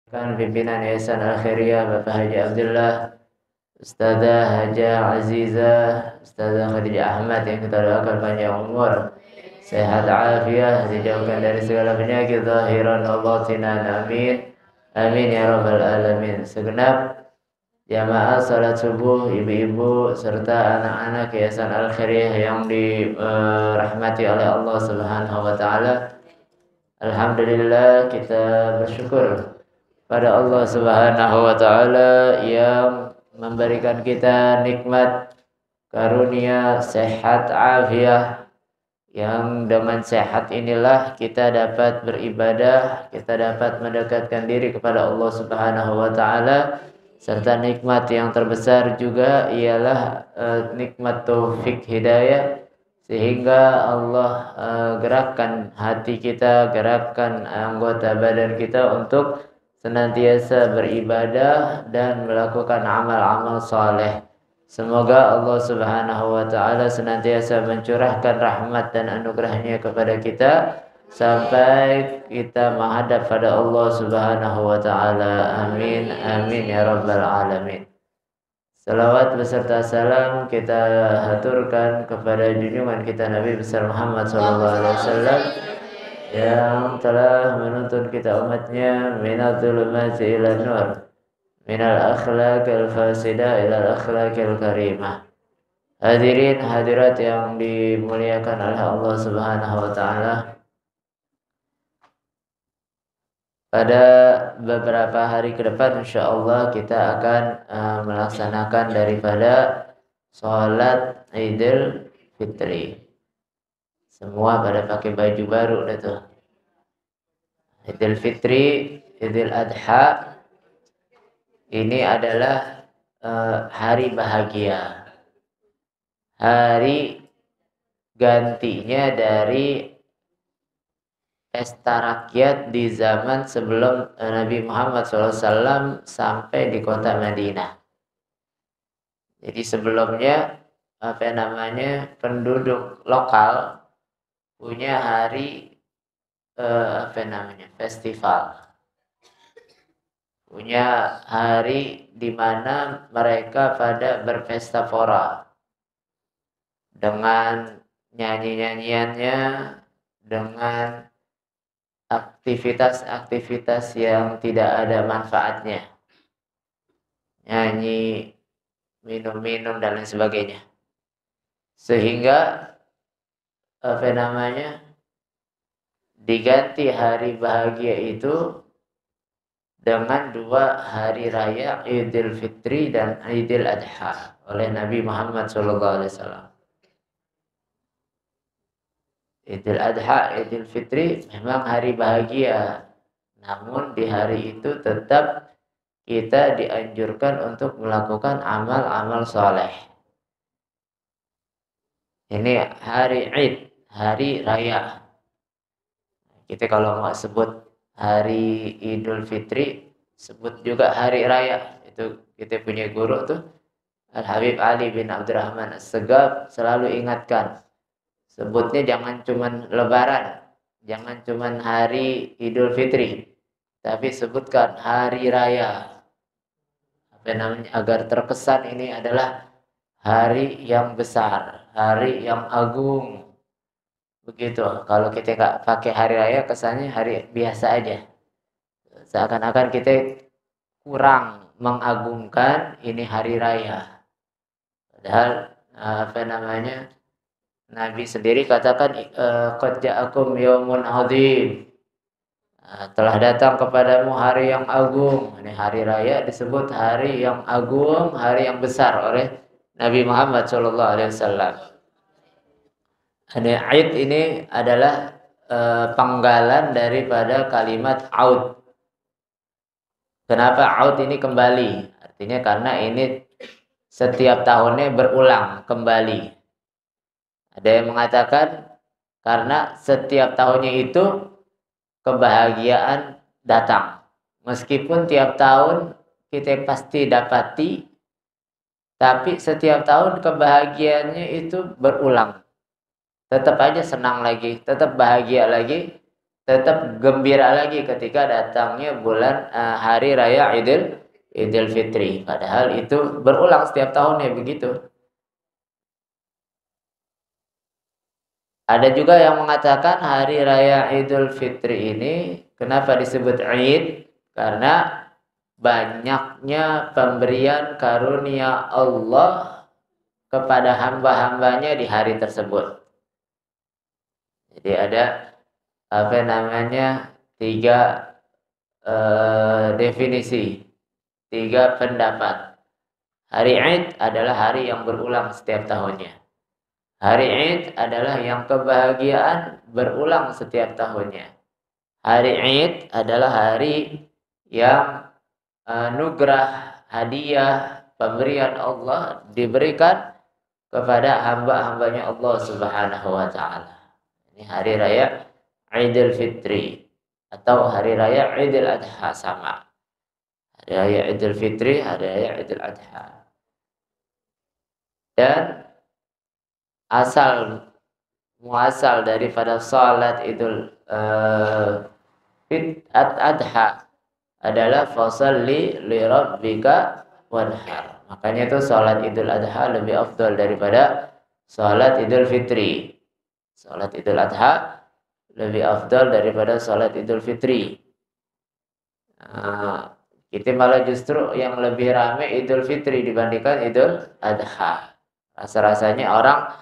Pimpinan Yayasan Al-Khairiyah Bapak Haji Abdullah, Ustazah Haja Azizah, Ustazah Khadijah Ahmad yang kita doakan panjang umur, sehat afiah, dijauhkan dari segala penyakit zahiran wa batinan, amin. Amin ya rabbal alamin. Segenap jamaah salat subuh, ibu-ibu serta anak-anak Yayasan Al-Khairiyah yang dirahmati oleh Allah Subhanahu wa taala. Alhamdulillah, kita bersyukur pada Allah Subhanahu wa taala yang memberikan kita nikmat karunia sehat afiah, yang dengan sehat inilah kita dapat beribadah, kita dapat mendekatkan diri kepada Allah Subhanahu wa taala, serta nikmat yang terbesar juga ialah nikmat taufik hidayah, sehingga Allah gerakkan hati kita, gerakkan anggota badan kita untuk senantiasa beribadah dan melakukan amal-amal saleh. Semoga Allah Subhanahu wa taala senantiasa mencurahkan rahmat dan anugerahnya kepada kita sampai kita menghadap pada Allah Subhanahu wa taala. Amin amin ya rabbal alamin. Salawat beserta salam kita haturkan kepada junjungan kita Nabi besar Muhammad sallallahu alaihi wasallam yang telah menuntun kita umatnya minal zulumati ila nur, minal akhlaqil fasidah ila akhlaqil karimah. Hadirin hadirat yang dimuliakan oleh Allah Subhanahu wa taala, pada beberapa hari ke depan insyaallah kita akan melaksanakan daripada sholat Idul Fitri. Semua pada pakai baju baru dah tuh. Idul Fitri, Idul Adha ini adalah hari bahagia. Hari gantinya dari pesta rakyat di zaman sebelum Nabi Muhammad SAW sampai di kota Madinah. Jadi sebelumnya penduduk lokal punya hari festival, punya hari di mana mereka pada berpesta pora dengan nyanyi-nyanyiannya, dengan aktivitas-aktivitas yang tidak ada manfaatnya, nyanyi, minum-minum dan lain sebagainya, sehingga diganti hari bahagia itu dengan dua hari raya Idul Fitri dan Idul Adha oleh Nabi Muhammad SAW. Idul Adha, Idul Fitri memang hari bahagia, namun di hari itu tetap kita dianjurkan untuk melakukan amal-amal soleh. Ini hari Id, hari raya. Kita kalau mau sebut hari Idul Fitri, sebut juga hari raya. Itu kita punya guru tuh, Al-Habib Ali bin Abdurrahman As-Segaf selalu ingatkan, sebutnya jangan cuman lebaran, jangan cuman hari Idul Fitri, tapi sebutkan hari raya. Agar terkesan ini adalah hari yang besar, hari yang agung. Begitu. Kalau kita nggak pakai hari raya, kesannya hari biasa aja. Seakan-akan kita kurang mengagungkan ini hari raya. Padahal Nabi sendiri katakan qad ja'akum yaumun 'adzim. Telah datang kepadamu hari yang agung. Ini hari raya disebut hari yang agung, hari yang besar oleh Nabi Muhammad SAW. Id ini adalah penggalan daripada kalimat aud. Kenapa aud ini kembali? Artinya karena ini setiap tahunnya berulang kembali. Ada yang mengatakan karena setiap tahunnya itu kebahagiaan datang. Meskipun tiap tahun kita pasti dapati, tapi setiap tahun kebahagiaannya itu berulang. Tetap aja senang lagi, tetap bahagia lagi, tetap gembira lagi ketika datangnya bulan hari raya Idul Fitri. Padahal itu berulang setiap tahunnya begitu. Ada juga yang mengatakan hari raya Idul Fitri ini kenapa disebut Id? Karena banyaknya pemberian karunia Allah kepada hamba-hambanya di hari tersebut. Jadi ada apa namanya 3 definisi, 3 pendapat. Hari Id adalah hari yang berulang setiap tahunnya. Hari Id adalah yang kebahagiaan berulang setiap tahunnya. Hari Id adalah hari yang nugrah, hadiah, pemberian Allah diberikan kepada hamba-hambanya Allah Subhanahu wa Ta'ala. Ini hari raya Idul Fitri atau hari raya Idul Adha sama. Hari raya Idul Fitri, hari raya Idul Adha. Dan muasal daripada salat Idul Adha adalah fasalli li rabbika wanhar. Makanya itu salat Idul Adha lebih afdal daripada salat Idul Fitri. Salat Idul Adha lebih afdal daripada salat Idul Fitri. Kita malah justru yang lebih ramai Idul Fitri dibandingkan Idul Adha. Rasa-rasanya orang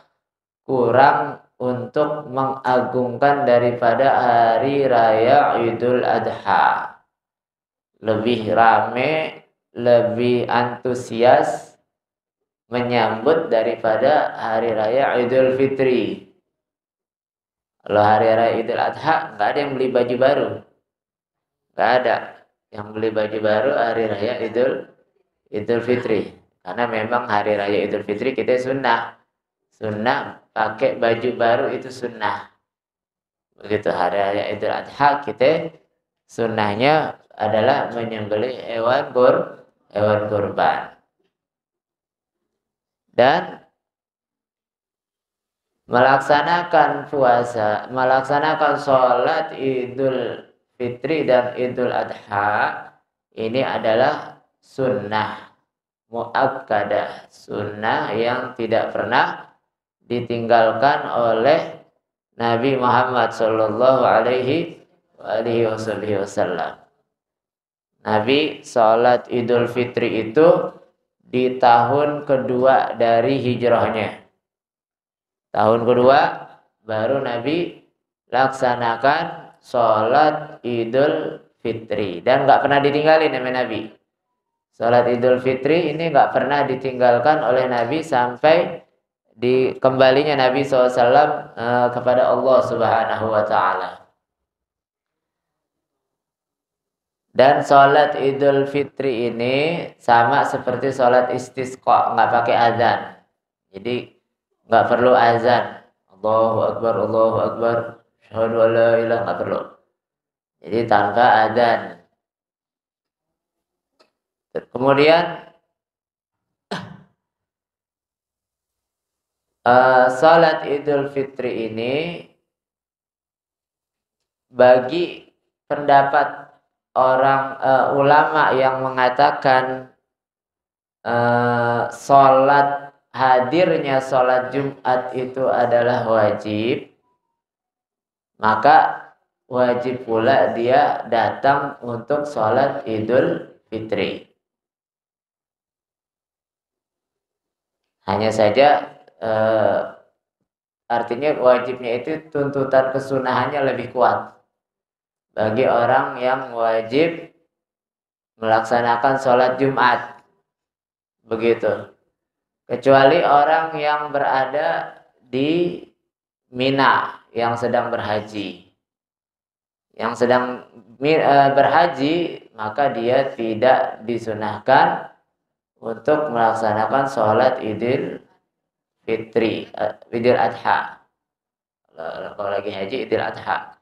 kurang untuk mengagungkan daripada hari raya Idul Adha. Lebih rame, lebih antusias menyambut daripada hari raya Idul Fitri. Kalau hari raya Idul Adha nggak ada yang beli baju baru, nggak ada yang beli baju baru hari raya Idul Fitri. Karena memang hari raya Idul Fitri kita sunnah pakai baju baru itu sunnah. Begitu hari raya Idul Adha kita sunnahnya adalah menyembelih hewan kurban. Dan melaksanakan puasa, melaksanakan sholat Idul Fitri dan Idul Adha ini adalah sunnah muakkadah, sunnah yang tidak pernah ditinggalkan oleh Nabi Muhammad sallallahu alaihi wasallam. Nabi sholat Idul Fitri itu di tahun kedua dari hijrahnya. Tahun kedua baru Nabi laksanakan sholat Idul Fitri. Dan nggak pernah ditinggalin sama Nabi. Sholat Idul Fitri ini nggak pernah ditinggalkan oleh Nabi sampai kembalinya Nabi SAW kepada Allah Subhanahu wa Ta'ala. Dan sholat Idul Fitri ini sama seperti sholat istisqa, nggak pakai azan. Jadi nggak perlu azan. Allahu Akbar, Allahu Akbar, syahadu an la ilaha, nggak perlu. Jadi tanpa azan. Kemudian salat Idul Fitri ini bagi pendapat orang ulama yang mengatakan hadirnya salat Jumat itu adalah wajib, maka wajib pula dia datang untuk salat Idul Fitri. Hanya saja artinya wajibnya itu tuntutan kesunahannya lebih kuat bagi orang yang wajib melaksanakan sholat Jumat. Begitu. Kecuali orang yang berada di Mina yang sedang berhaji. Yang sedang berhaji, maka dia tidak disunahkan untuk melaksanakan sholat Idul Fitri, Idul Adha. Kalau lagi haji, Idul Adha.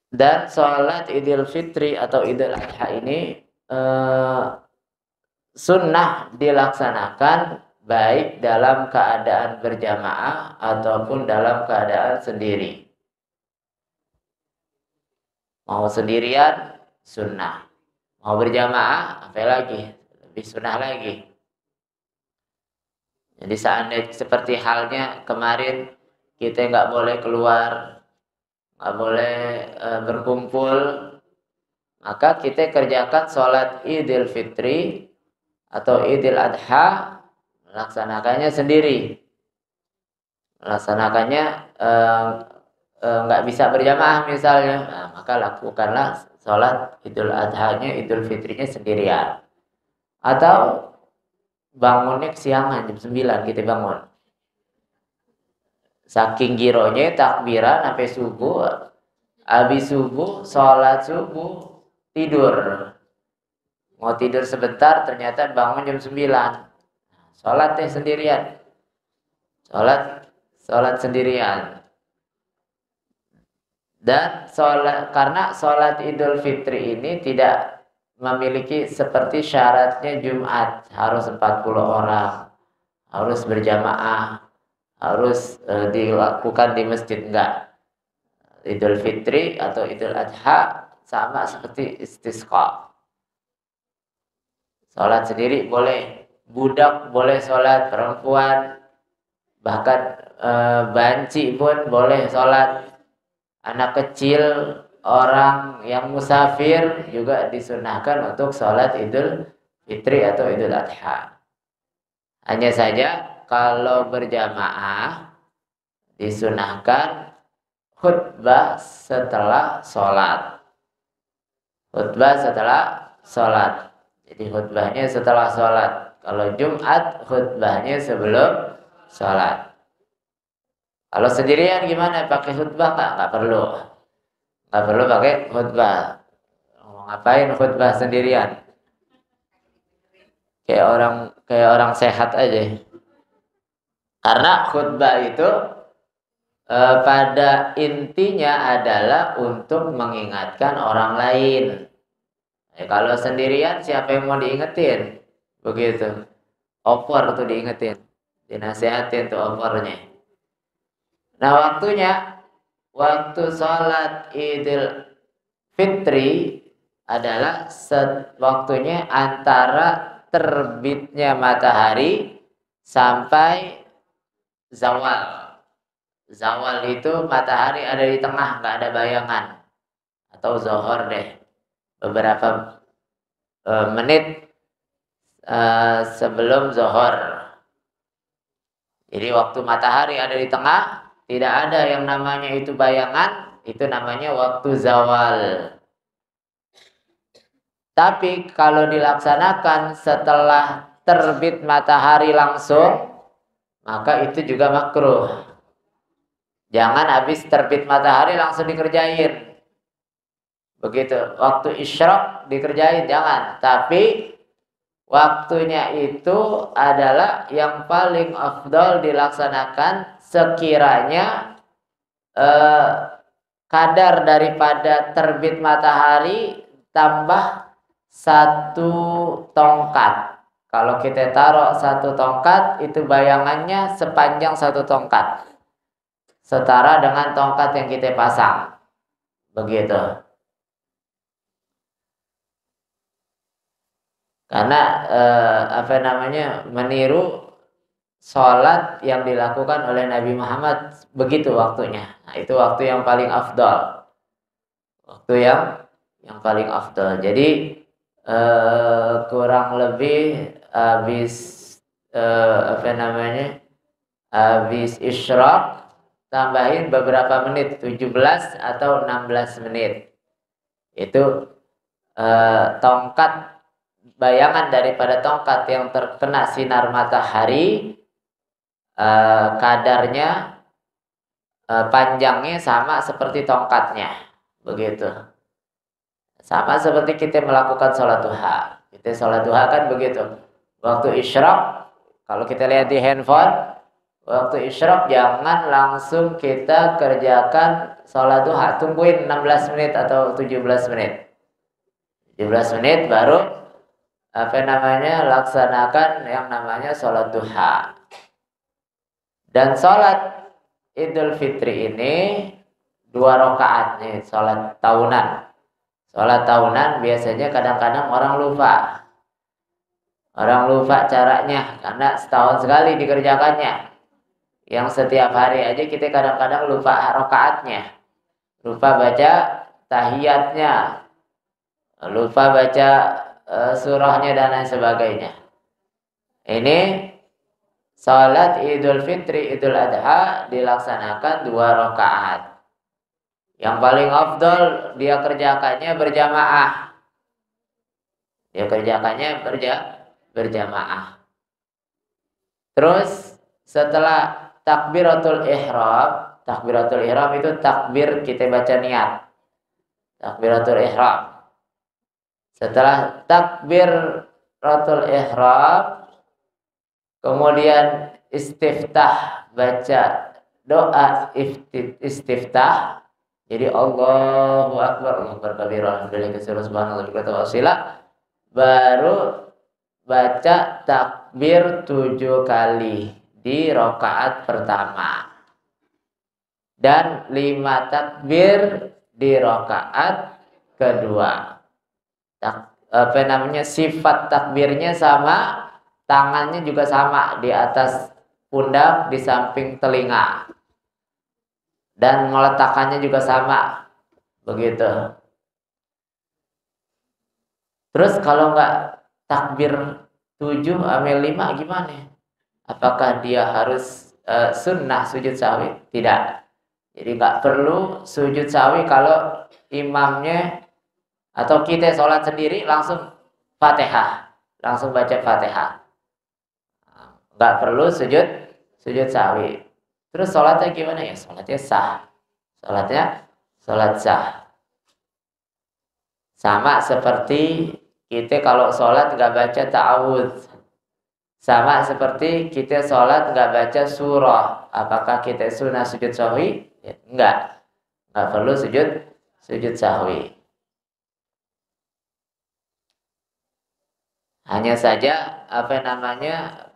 Dan sholat Idul Fitri atau Idul Adha ini sunnah dilaksanakan baik dalam keadaan berjamaah ataupun dalam keadaan sendiri. Mau sendirian, sunnah. Mau berjamaah, apa lagi? Lebih sunnah lagi. Jadi seandainya seperti halnya kemarin kita nggak boleh keluar, nggak boleh berkumpul, maka kita kerjakan sholat Idul Fitri atau Idul Adha, melaksanakannya sendiri. Melaksanakannya nggak bisa berjamaah misalnya, nah, maka lakukanlah sholat Idul Adha-nya, Idul Fitrinya sendirian. Atau bangunnya kesiangan, jam 9 kita bangun. Saking gironya takbiran sampai subuh, habis subuh, sholat subuh, tidur. Mau tidur sebentar, ternyata bangun jam 9. Sholat sendirian. Sholat sendirian. Dan karena sholat Idul Fitri ini tidak memiliki seperti syaratnya Jumat, harus 40 orang, harus berjamaah, harus dilakukan di masjid, enggak. Idul Fitri atau Idul Adha sama seperti istisqa. Sholat sendiri boleh, budak boleh sholat, perempuan, bahkan banci pun boleh sholat. Anak kecil, orang yang musafir juga disunahkan untuk sholat Idul Fitri atau Idul Adha. Hanya saja kalau berjamaah disunahkan khutbah setelah sholat. Khutbah setelah sholat. Jadi khutbahnya setelah sholat. Kalau Jumat khutbahnya sebelum sholat. Kalau sendirian gimana? Pakai khutbah nggak? Nggak perlu. Nggak perlu pakai khutbah. Ngapain khutbah sendirian? Kayak orang sehat aja. Karena khutbah itu pada intinya adalah untuk mengingatkan orang lain. Kalau sendirian siapa yang mau diingetin? Begitu. Opor tuh diingetin. Dinasihatin tuh opornya. Nah waktu sholat Idul Fitri adalah waktunya antara terbitnya matahari sampai zawal. Zawal itu matahari ada di tengah, nggak ada bayangan. Atau zuhur deh. Beberapa menit sebelum zuhur. Jadi waktu matahari ada di tengah, tidak ada yang namanya itu bayangan, itu namanya waktu zawal. Tapi kalau dilaksanakan setelah terbit matahari langsung, maka itu juga makruh. Jangan habis terbit matahari langsung dikerjain. Begitu, waktu isyraq dikerjain, jangan. Tapi waktunya itu adalah yang paling afdal dilaksanakan sekiranya kadar daripada terbit matahari tambah 1 tongkat. Kalau kita taruh 1 tongkat, itu bayangannya sepanjang 1 tongkat. Setara dengan tongkat yang kita pasang. Begitu. Karena meniru sholat yang dilakukan oleh Nabi Muhammad begitu waktunya. Nah, itu waktu yang paling afdal. Waktu yang paling afdal. Jadi kurang lebih habis habis isyraq tambahin beberapa menit, 17 atau 16 menit. Itu tongkat, bayangan daripada tongkat yang terkena sinar matahari, kadarnya panjangnya sama seperti tongkatnya, begitu. Sama seperti kita melakukan sholat duha. Kita sholat duha kan begitu. Waktu isyraq, kalau kita lihat di handphone, waktu isyraq jangan langsung kita kerjakan sholat duha. Tungguin 16 menit atau 17 menit. 17 menit baru laksanakan yang namanya sholat duha. Dan sholat Idul Fitri ini 2 rakaat nih, sholat tahunan. Sholat tahunan biasanya kadang-kadang orang lupa. Orang lupa caranya karena setahun sekali dikerjakannya. Yang setiap hari aja kita kadang-kadang lupa rakaatnya. Lupa baca tahiyatnya. Lupa baca surahnya dan lain sebagainya. Ini salat Idul Fitri, Idul Adha dilaksanakan 2 rakaat. Yang paling afdal dia kerjakannya berjamaah. Dia kerjakannya berjamaah. Terus setelah takbiratul ihram itu takbir kita baca niat. Takbiratul ihram. Setelah takbiratul ihram, kemudian istiftah, baca doa istiftah. Jadi Allahu Akbar, Allahu Akbar kabira, alhamdulillah katsira, subhanallah wa bihamdihi, baru baca takbir 7 kali di rakaat pertama. Dan 5 takbir di rakaat kedua. Sifat takbirnya sama, tangannya juga sama di atas pundak, di samping telinga, dan meletakkannya juga sama, begitu. Terus kalau nggak takbir 7 ambil 5 gimana? Apakah dia harus sunnah sujud sahwi? Tidak. Jadi nggak perlu sujud sahwi kalau imamnya atau kita sholat sendiri langsung Fatihah, langsung baca Fatihah. Nggak perlu sujud sahwi. Terus sholatnya gimana ya? Sholatnya sah. Sholat sah. Sama seperti kita kalau sholat nggak baca ta'awudz. Sama seperti kita sholat nggak baca surah. Apakah kita sunnah sujud sahwi? Ya, enggak perlu sujud sahwi. Hanya saja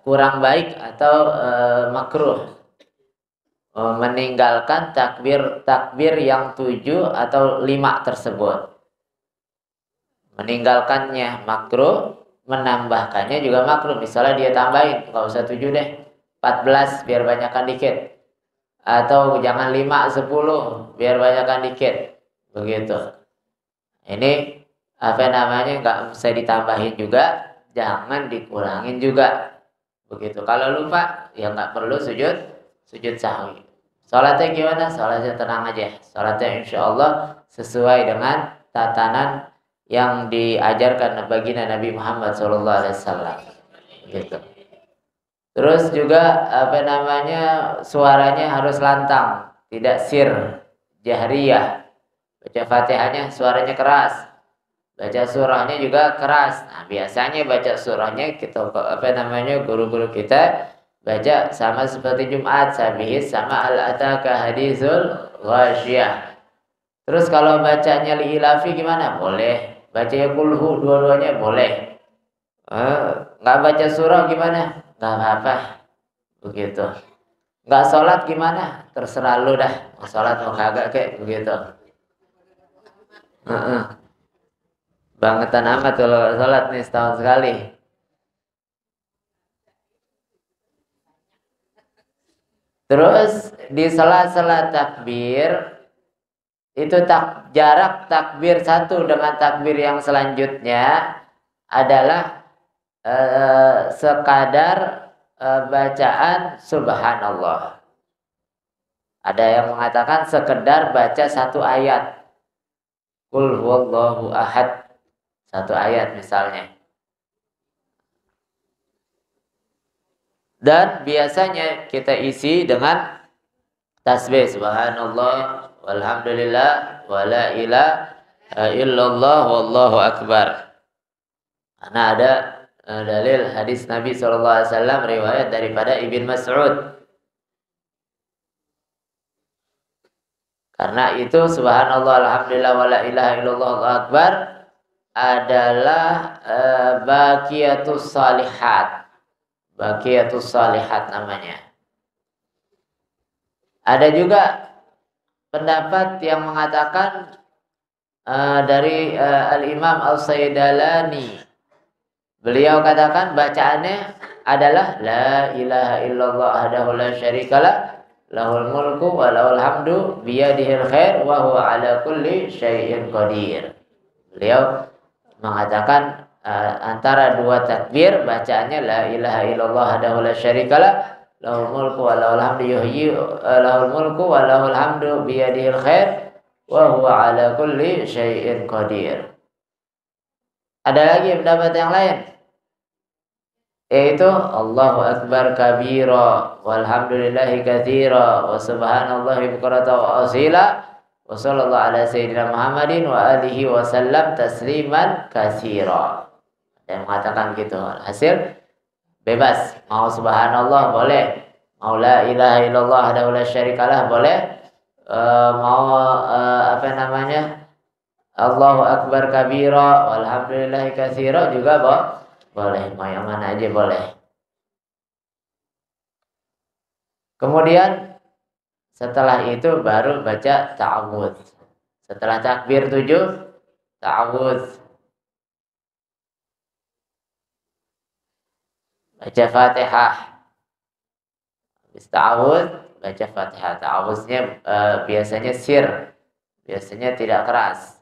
kurang baik atau makruh meninggalkan takbir yang 7 atau 5 tersebut. Meninggalkannya makruh, menambahkannya juga makruh. Misalnya dia tambahin, nggak usah 7 deh, 14 biar banyakkan dikit. Atau jangan 5, 10 biar banyakkan dikit. Begitu. Ini nggak usah ditambahin juga, jangan dikurangin juga. Begitu. Kalau lupa ya nggak perlu sujud sahwi. Salatnya gimana? Salatnya tenang aja. Salatnya insya Allah sesuai dengan tatanan yang diajarkan baginda Nabi Muhammad SAW. Gitu. Terus juga suaranya harus lantang, tidak sir, jahriyah. Baca Fatihahnya suaranya keras. Baca surahnya juga keras. Nah, biasanya baca surahnya kita guru-guru kita baca sama seperti Jumat, Sabihis sama Al-Ataka Hadithul Ghasyiyah. Terus kalau bacanya li'ilafi gimana? Boleh. Baca ya kulhu, dua-duanya boleh. Nggak baca surah gimana? Nggak apa-apa. Begitu. Nggak sholat gimana? Terserah lu dah. Mau sholat mau kagak kayak begitu. Bangetan amat kalau sholat nih setahun sekali. Terus di sela-sela takbir itu jarak takbir satu dengan takbir yang selanjutnya adalah sekadar bacaan subhanallah. Ada yang mengatakan sekedar baca 1 ayat. Qul huwallahu ahad. 1 ayat misalnya. Dan biasanya kita isi dengan tasbih subhanallah walhamdulillah wala ilaha illallah wallahu akbar. Karena ada dalil hadis Nabi SAW riwayat daripada Ibn Mas'ud. Karena itu subhanallah alhamdulillah wala ilaha illallah wallahu akbar adalah Baqiyatus Salihat. Baqiyatus Salihat namanya. Ada juga pendapat yang mengatakan dari Al-Imam Al-Sayyidalani. Beliau katakan bacaannya adalah La ilaha illallah wahdahu la syarikalah lahul mulku wa lahul hamdu biyadihil khair wa huwa ala kulli syai'in qadir. Beliau mengatakan antara dua takbir bacaannya La ilaha illallah wahdahu la syarikalah lahul mulku wa lahul hamdu yuhyi lahul mulku wa lahul hamdu biyadihil khair wa huwa ala kulli syai'in qadir. Ada lagi pendapat yang lain, yaitu Allahu Akbar kabira walhamdulillahi katsira wa subhanallahi bukratan wa asila wa sallallahu ala sayyidina Muhammadin wa alihi wa sallam tasliman katsira. Yang mengatakan gitu. Hasil bebas, mau subhanallah boleh, mau la ilaha illallah wahdahu la syarikalah boleh, mau Allahu Akbar kabira walhamdulillahi katsira juga boleh, mau yang mana aja boleh. Kemudian setelah itu baru baca ta'awudz. Setelah takbir 7 ta'awudz. Baca Fatihah. Habis ta'awudz baca Fatihah. Ta'awudznya biasanya sir, biasanya tidak keras.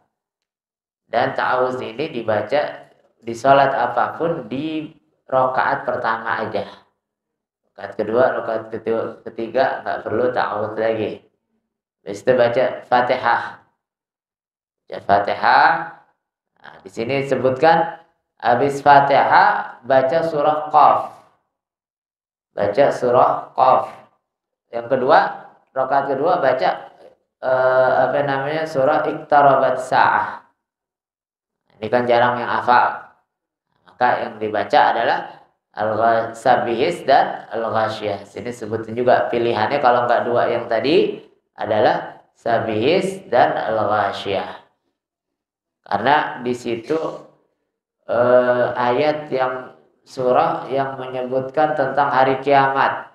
Dan ta'awudz ini dibaca di sholat apapun di rakaat pertama aja. Rakaat kedua, rakaat ketiga nggak perlu ta'awudz lagi. Habis itu baca Fatihah. Baca Fatihah. Nah, di sini disebutkan habis Fatihah baca surah Qaf. Baca surah Qaf. Yang kedua, rakaat kedua baca surah Iqtarabat Sa'ah. Ini kan jarang yang hafal. Maka yang dibaca adalah Al-Sabihis dan Al-Ghasyiyah. Sini sebutin juga pilihannya kalau nggak dua yang tadi adalah Sabihis dan Al-Ghasyiyah. Karena di situ ayat yang surah yang menyebutkan tentang hari kiamat.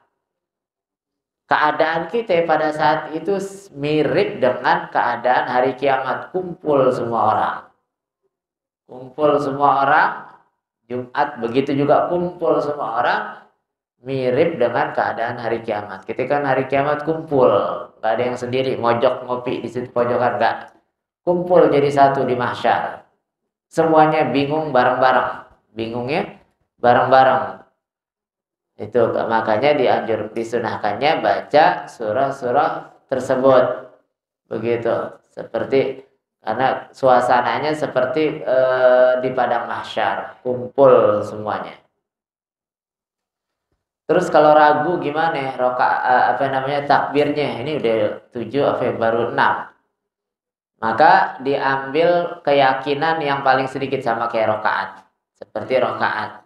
Keadaan kita pada saat itu mirip dengan keadaan hari kiamat. Kumpul semua orang. Kumpul semua orang, Jumat begitu juga kumpul semua orang, mirip dengan keadaan hari kiamat. Ketika hari kiamat kumpul, nggak ada yang sendiri, mojok ngopi di situ pojokan, nggak. Kumpul jadi satu di mahsyar. Semuanya bingung bareng-bareng, bingungnya bareng-bareng. Itu makanya disunahkannya baca surah-surah tersebut. Begitu, seperti karena suasananya seperti di padang mahsyar, kumpul semuanya. Terus kalau ragu gimana? Takbirnya ini udah 7 baru 6. Maka diambil keyakinan yang paling sedikit sama kayak rakaat. Seperti rakaat.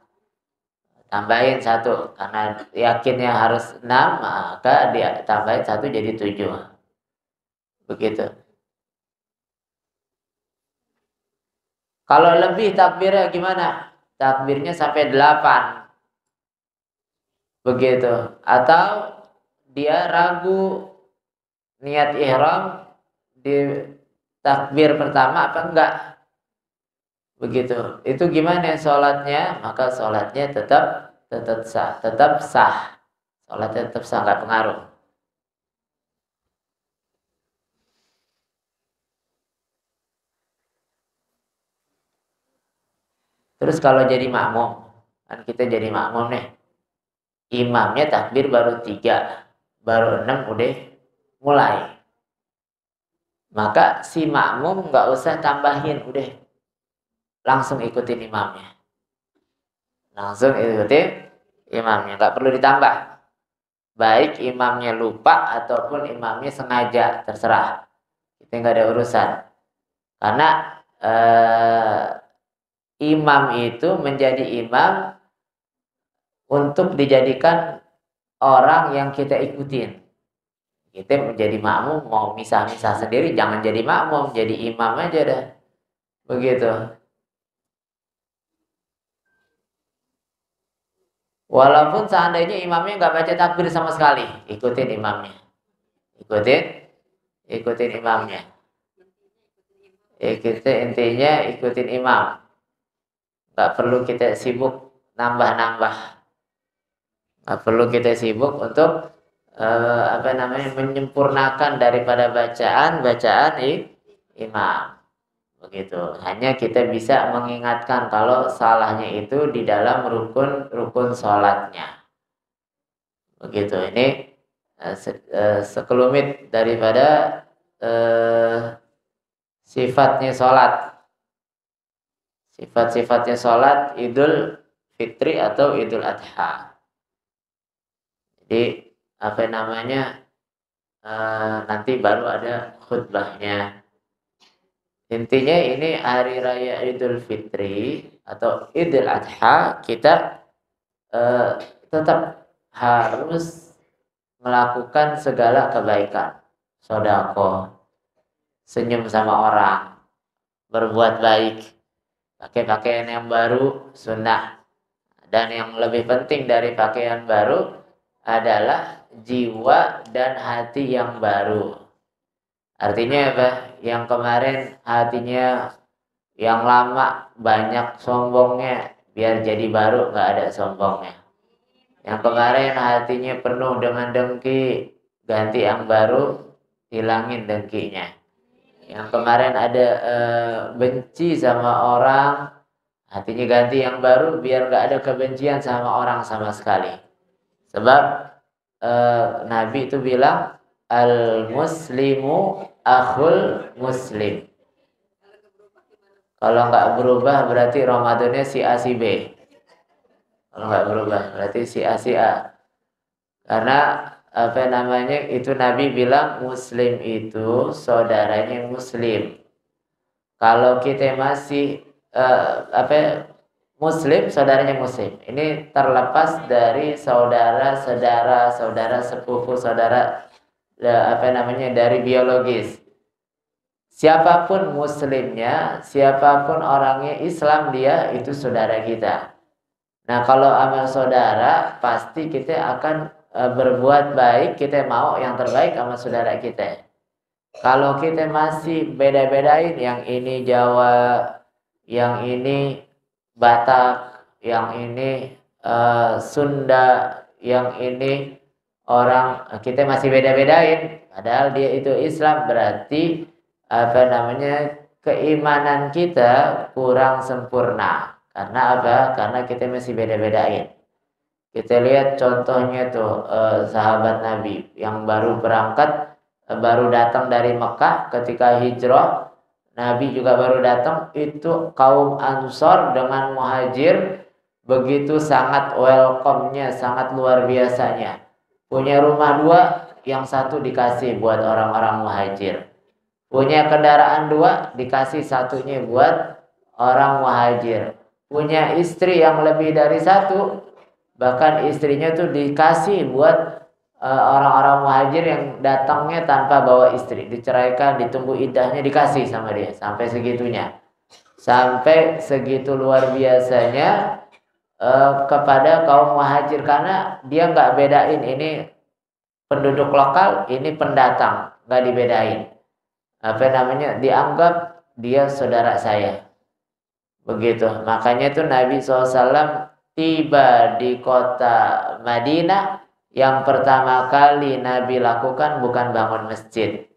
Tambahin 1 karena yakinnya harus 6, maka dia tambahin 1 jadi 7. Begitu. Kalau lebih takbirnya gimana? Takbirnya sampai 8. Begitu. Atau dia ragu niat ihram di takbir pertama apa enggak? Begitu. Itu gimana sholatnya? Maka sholatnya tetap sah. Tetap sah. Sholatnya tetap sah, enggak pengaruh. Terus kalau jadi makmum, kan kita jadi makmum nih, imamnya takbir baru 3, baru 6 udah mulai. Maka si makmum nggak usah tambahin, udah langsung ikutin imamnya. Langsung ikutin imamnya, nggak perlu ditambah. Baik imamnya lupa ataupun imamnya sengaja, terserah. Kita nggak ada urusan. Karena imam itu menjadi imam untuk dijadikan orang yang kita ikutin. Kita menjadi makmum, mau misah-misah sendiri, jangan jadi makmum, jadi imam aja dah. Begitu. Walaupun seandainya imamnya nggak baca takbir sama sekali, ikutin imamnya. Ikutin imamnya. Intinya ikutin imam. Nggak perlu kita sibuk nambah-nambah. Nggak perlu kita sibuk untuk menyempurnakan daripada bacaan imam. Begitu. Hanya kita bisa mengingatkan kalau salahnya itu di dalam rukun sholatnya. Begitu. Ini sekelumit daripada sifatnya sholat. Sifat-sifatnya sholat Idul Fitri atau Idul Adha. Jadi nanti baru ada khutbahnya. Intinya ini hari raya Idul Fitri atau Idul Adha kita tetap harus melakukan segala kebaikan, sedekah, senyum sama orang, berbuat baik, pakai pakaian yang baru, sunnah. Dan yang lebih penting dari pakaian baru adalah jiwa dan hati yang baru. Artinya apa? Yang kemarin hatinya yang lama banyak sombongnya, biar jadi baru nggak ada sombongnya. Yang kemarin hatinya penuh dengan dengki, ganti yang baru, hilangin dengkinya. Yang kemarin ada benci sama orang, hatinya ganti yang baru, biar nggak ada kebencian sama orang sama sekali. Sebab Nabi itu bilang, al-muslimu akhul muslim. Kalau nggak berubah berarti Ramadannya si A si B. Kalau nggak berubah berarti si A si A. Karena itu Nabi bilang muslim itu saudaranya muslim. Kalau kita masih muslim, saudaranya muslim. Ini terlepas dari saudara sepupu, dari biologis. Siapapun muslimnya, siapapun orangnya Islam, dia itu saudara kita. Nah, kalau sama saudara pasti kita akan berbuat baik, kita mau yang terbaik sama saudara kita. Kalau kita masih beda-bedain, yang ini Jawa, yang ini Batak, yang ini Sunda, yang ini orang, kita masih beda-bedain, padahal dia itu Islam, berarti keimanan kita kurang sempurna. Karena apa? Karena kita masih beda-bedain. Kita lihat contohnya tuh sahabat Nabi yang baru berangkat, baru datang dari Mekah ketika hijrah. Nabi juga baru datang, itu kaum Ansor dengan Muhajir begitu sangat welcome-nya, sangat luar biasanya. Punya rumah 2, yang satu dikasih buat orang-orang Muhajir. Punya kendaraan 2, dikasih satunya buat orang Muhajir. Punya istri yang lebih dari 1, bahkan istrinya tuh dikasih buat orang-orang Muhajir yang datangnya tanpa bawa istri. Diceraikan, ditunggu iddahnya, dikasih sama dia. Sampai segitunya. Sampai segitu luar biasanya kepada kaum Muhajir. Karena dia nggak bedain ini penduduk lokal, ini pendatang. Nggak dibedain. Dianggap dia saudara saya. Begitu. Makanya itu Nabi SAW tiba di kota Madinah, yang pertama kali Nabi lakukan bukan bangun masjid,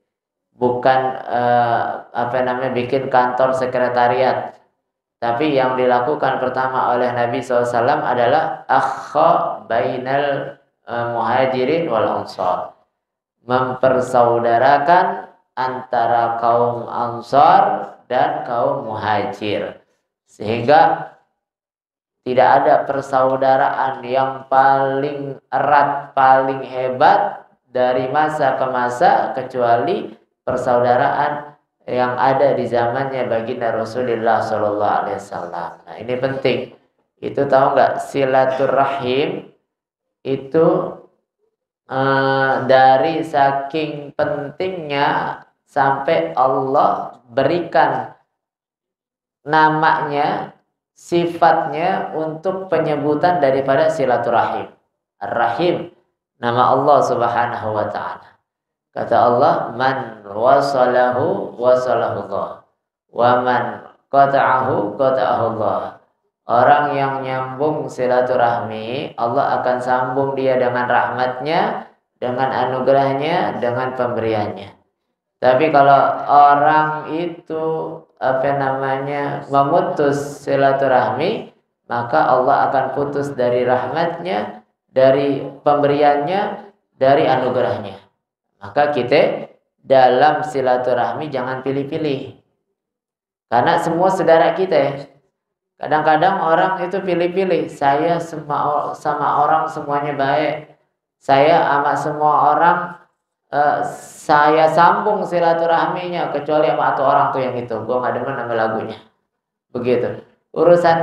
bukan bikin kantor sekretariat, tapi yang dilakukan pertama oleh Nabi SAW adalah akha bainal muhajirin wal ansar, mempersaudarakan antara kaum Ansar dan kaum Muhajir, sehingga tidak ada persaudaraan yang paling erat, paling hebat dari masa ke masa kecuali persaudaraan yang ada di zamannya baginda Rasulullah SAW. Nah, ini penting. Itu tahu nggak, silaturahim itu dari saking pentingnya sampai Allah berikan namanya sifatnya untuk penyebutan daripada silaturahim. Ar-Rahim, nama Allah Subhanahu wa taala. Kata Allah, man wasalahu wasalahu Allah, wa man qata'ahu qata'ahu Allah. Orang yang nyambung silaturahmi, Allah akan sambung dia dengan rahmatnya, dengan anugerahnya, dengan pemberiannya. Tapi kalau orang itu memutus silaturahmi, maka Allah akan putus dari rahmatnya, dari pemberiannya, dari anugerahnya. Maka kita dalam silaturahmi jangan pilih-pilih. Karena semua saudara kita. Kadang-kadang orang itu pilih-pilih. Saya sama orang semuanya baik. Saya sama semua orang saya sambung silaturahminya, kecuali sama satu orang tuh yang itu. Gue gak demen sama lagunya. Begitu. Urusan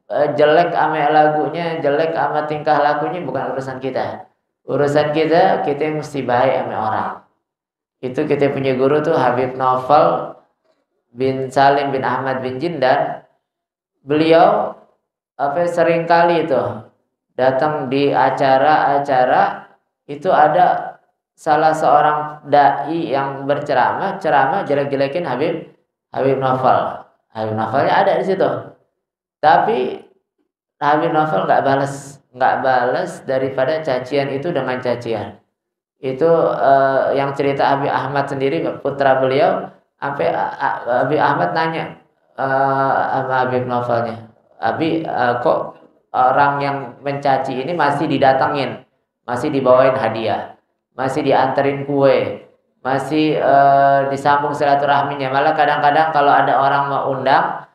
jelek sama lagunya, jelek sama tingkah lakunya bukan urusan kita. Urusan kita mesti baik sama orang. Itu kita punya guru tuh Habib Naufal bin Salim bin Ahmad bin Jindan. Beliau sering kali itu datang di acara-acara, itu ada salah seorang dai yang berceramah, jelek-jelekin Habib Naufal. Habib Naufalnya ada di situ. Tapi Habib Naufal nggak balas daripada cacian itu dengan cacian. Itu yang cerita Habib Ahmad sendiri, putra beliau, sampai Habib Ahmad nanya sama Habib Naufalnya, Habib, kok orang yang mencaci ini masih didatangin, masih dibawain hadiah, masih dianterin kue, masih disambung silaturahminya. Malah kadang-kadang kalau ada orang mau undang,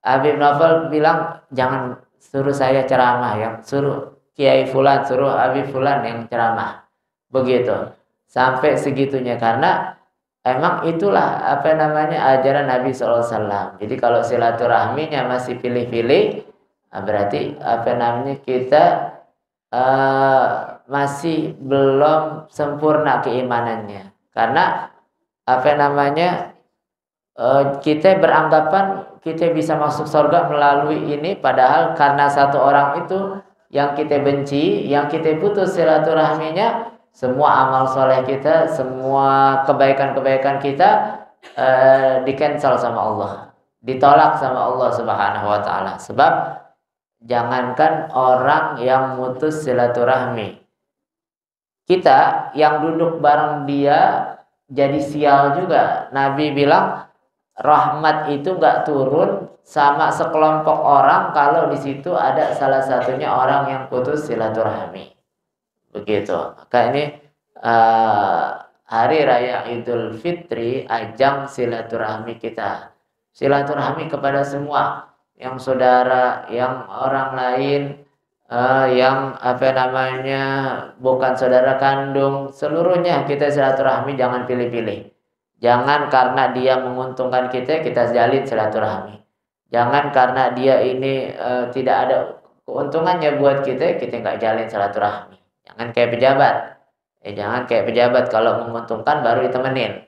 Habib Naufal bilang, jangan suruh saya ceramah, yang suruh Kiai Fulan, suruh Habib Fulan yang ceramah. Begitu. Sampai segitunya, karena emang itulah ajaran Nabi SAW. Jadi kalau silaturahminya masih pilih-pilih, berarti kita masih belum sempurna keimanannya. Karena kita beranggapan kita bisa masuk surga melalui ini, padahal karena satu orang itu yang kita benci, yang kita putus silaturahminya, semua amal soleh kita, semua kebaikan-kebaikan kita di-cancel sama Allah, ditolak sama Allah Subhanahu wa taala. Sebab jangankan orang yang mutus silaturahmi, kita yang duduk bareng dia jadi sial juga. Nabi bilang rahmat itu gak turun sama sekelompok orang kalau di situ ada salah satunya orang yang putus silaturahmi. Begitu. Maka ini hari raya Idul Fitri, ajang silaturahmi kita. Silaturahmi kepada semua, yang saudara, yang orang lain, yang bukan saudara kandung, seluruhnya kita silaturahmi, jangan pilih-pilih. Jangan karena dia menguntungkan kita jalin silaturahmi. Jangan karena dia ini tidak ada keuntungannya buat kita nggak jalin silaturahmi. Jangan kayak pejabat. Jangan kayak pejabat, kalau menguntungkan baru ditemenin.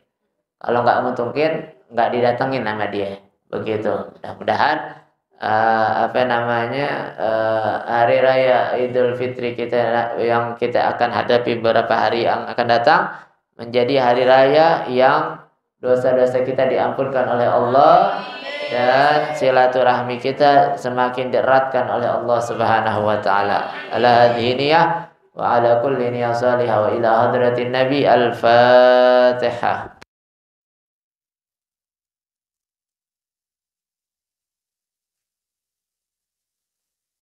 Kalau nggak menguntungkan, nggak didatengin sama dia. Begitu. Mudah-mudahan hari raya Idul Fitri kita yang kita akan hadapi beberapa hari yang akan datang menjadi hari raya yang dosa-dosa kita diampunkan oleh Allah, dan silaturahmi kita semakin dieratkan oleh Allah Subhanahu wa taala. Ala hadhihi niyah wa ala kulli niyah salihah wa ila hadratin nabi. Al-Fatihah.